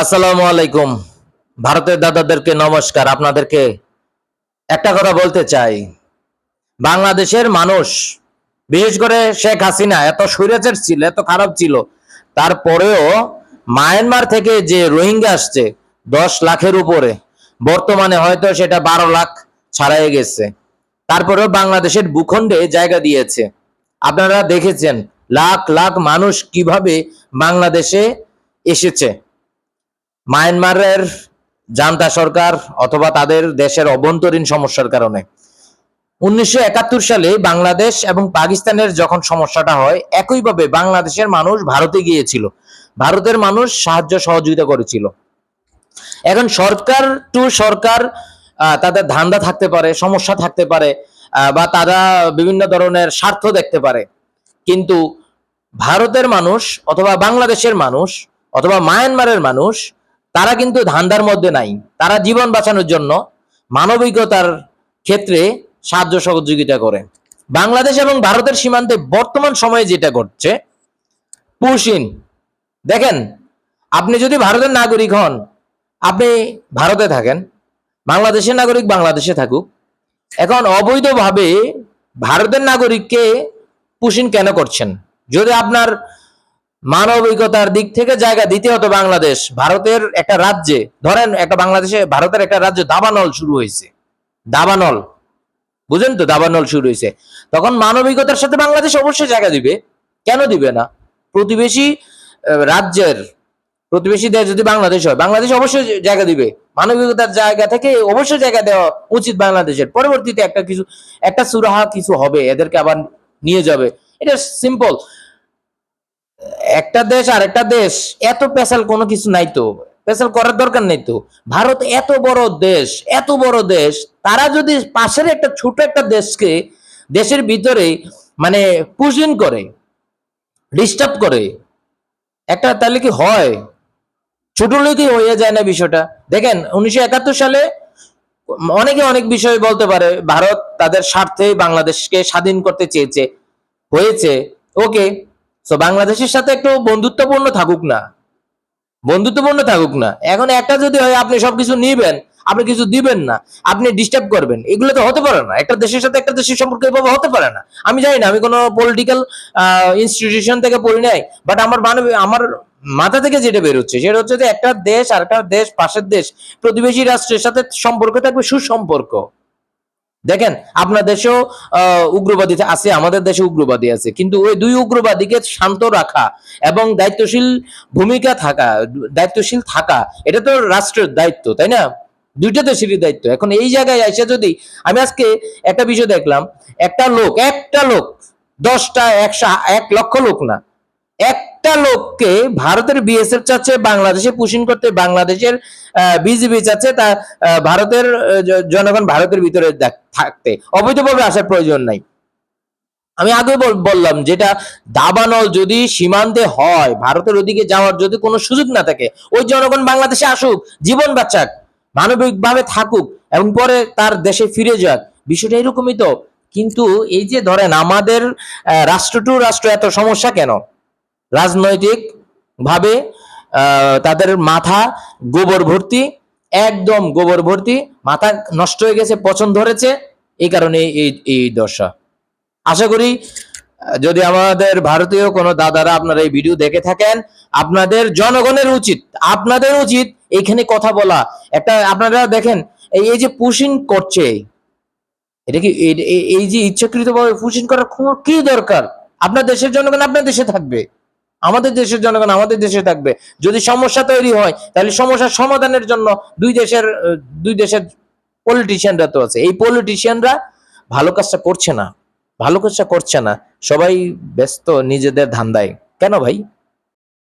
আসসালামু আলাইকুম। ভারতের দাদাদেরকে নমস্কার। আপনাদেরকে একটা কথা বলতে চাই। বাংলাদেশের মানুষ, বিশেষ করে শেখ হাসিনা এত স্বৈরাচার ছিল, এত খারাপ ছিল, তারপরেও মায়ানমার থেকে যে রোহিঙ্গা আসছে 10 লাখের উপরে, বর্তমানে হয়তো সেটা 12 লাখ ছাড়াই গেছে। তারপরেও বাংলাদেশের ভূখণ্ডে জায়গা দিয়েছে। আপনারা দেখেছেন লাখ লাখ মানুষ কিভাবে বাংলাদেশে এসেছে। মায়ানমারের জান্তা সরকার অথবা তাদের দেশের অভ্যন্তরীণ সমস্যার কারণে 1971 সালে বাংলাদেশ এবং পাকিস্তানের যখন সমস্যাটা হয়, একইভাবে বাংলাদেশের মানুষ ভারতে গিয়েছিল, ভারতের মানুষ সাহায্য সহযোগিতা করেছিল। এখন সরকার টু সরকার তাদের ধান্দা থাকতে পারে, সমস্যা থাকতে পারে, বা তারা বিভিন্ন ধরনের স্বার্থ দেখতে পারে, কিন্তু ভারতের মানুষ অথবা বাংলাদেশের মানুষ অথবা মায়ানমারের মানুষ তারা কিন্তু ধান্দার মধ্যে নাই। তারা জীবন বাঁচানোর জন্য মানবিকতার ক্ষেত্রে সাহায্য সহযোগিতা করে। বাংলাদেশ এবং ভারতের সীমান্তে বর্তমান সময়ে যেটা ঘটছে, পুশিন দেখেন, আপনি যদি ভারতের নাগরিক হন, আপনি ভারতে থাকেন, বাংলাদেশের নাগরিক বাংলাদেশে থাকুক। এখন অবৈধভাবে ভারতের নাগরিককে পুশিন কেন করছেন? যদি আপনার মানবিকতার দিক থেকে জায়গা দিতে হতো, বাংলাদেশ ভারতের একটা রাজ্যে, ধরেন একটা বাংলাদেশে ভারতের একটা রাজ্য দাবানল শুরু হয়েছে, দাবানল, বুঝেন তো, দাবানল শুরু হয়েছে, তখন মানবিকতার সাথে বাংলাদেশ অবশ্যই জায়গা দিবে। কেন দিবে না? প্রতিবেশী রাজ্যের প্রতিবেশী দেশ যদি বাংলাদেশ হয়, বাংলাদেশ অবশ্যই জায়গা দিবে। মানবিকতার জায়গা থেকে অবশ্যই জায়গা দেওয়া উচিত বাংলাদেশের। পরবর্তীতে একটা সুরাহা কিছু হবে, এদেরকে আবার নিয়ে যাবে। এটা সিম্পল। একটা দেশ আর একটা দেশ এত পেশাল কোনো কিছু নাই তো, পেশাল করার দরকার নেই তো। ভারত এত বড় দেশ, এত বড় দেশ, তারা যদি পাশের একটা ছোট একটা দেশকে দেশের ভিতরে মানে পুশিং করে, ডিস্টার্ব করে, একটা তাহলে কি হয়? ছোট লোকই হয়ে যায় না বিষয়টা? দেখেন 1971 সালে অনেকে অনেক বিষয় বলতে পারে, ভারত তাদের স্বার্থে বাংলাদেশকে স্বাধীন করতে চেয়েছে, হয়েছে, ওকে। তো বাংলাদেশের সাথে একটু বন্ধুত্বপূর্ণ থাকুক না, বন্ধুত্বপূর্ণ থাকুক না। এখন একটা যদি হয় আপনি সবকিছু নিবেন, আপনি কিছু দিবেন না, আপনি ডিস্টার্ব করবেন, এগুলো তো হতে পারে না। একটা দেশের সাথে একটা দেশের সম্পর্ক এভাবে হতে পারে না। আমি জানি না, আমি কোনো পলিটিক্যাল ইনস্টিটিউশন থেকে পড়ি নাই, বাট আমার মাথা থেকে যেটা বেরোচ্ছে সেটা হচ্ছে যে একটা দেশ আর একটা দেশ, পাশের দেশ, প্রতিবেশী রাষ্ট্রের সাথে সম্পর্ক থাকবে সুসম্পর্ক। দেখেন আপনার দেশেও উগ্রবাদী আছে, আমাদের দেশে উগ্রবাদী আছে, কিন্তু ওই দুই উগ্রবাদীকে শান্ত রাখা এবং দায়িত্বশীল থাকা, এটা তো রাষ্ট্রের দায়িত্ব, তাই না? দুইটা দেশেরই দায়িত্ব। এখন এই জায়গায় এসে যদি আমি আজকে একটা বিষয় দেখলাম, একটা লোক 10টা 1 লক্ষ লোক না, একটা লোককে ভারতের বিএসএফ চাচ্ছে বাংলাদেশে পুশিং করতে, বাংলাদেশের বিজিবি চাচ্ছে তা ভারতের জনগণ ভারতের ভিতরে থাকতে, অবৈধভাবে আসার প্রয়োজন নাই। আমি আগে বললাম যেটা, দাবানল যদি সীমান্তে হয়, ভারতের ওদিকে যাওয়ার যদি কোনো সুযোগ না থাকে, ওই জনগণ বাংলাদেশে আসুক, জীবন বাঁচাক, মানবিকভাবে থাকুক এবং পরে তার দেশে ফিরে যাক। বিষয়টা এরকমই তো। কিন্তু এই যে ধরেন আমাদের রাষ্ট্র টু রাষ্ট্র এত সমস্যা কেন? রাজনৈতিক ভাবে তাদের মাথা গোবর ভর্তি, একদম গোবর ভর্তি, মাথা নষ্ট হয়ে গেছে, পছন্দ ধরেছে, এই কারণে এই দশা। আশা করি যদি আমাদের ভারতীয় কোনো দাদারা আপনারা এই ভিডিও দেখে থাকেন, আপনাদের উচিত এইখানে কথা বলা। একটা আপনারা দেখেন এই যে পুশিং করছে, এটা কি এই যে ইচ্ছাকৃতভাবে পুশিং করার কি দরকার? আপনার দেশের জনগণ আপনার দেশে থাকবে, আমাদের দেশের জনগণ আমাদের দেশে থাকবে। যদি সমস্যা তৈরি হয়, তাহলে সমস্যার সমাধানের জন্য দুই দেশের পলিটিশিয়ানরা তো আছে। এই পলিটিশিয়ানরা ভালো কাজটা করছে না, সবাই ব্যস্ত নিজেদের ধান্দায়। কেন ভাই?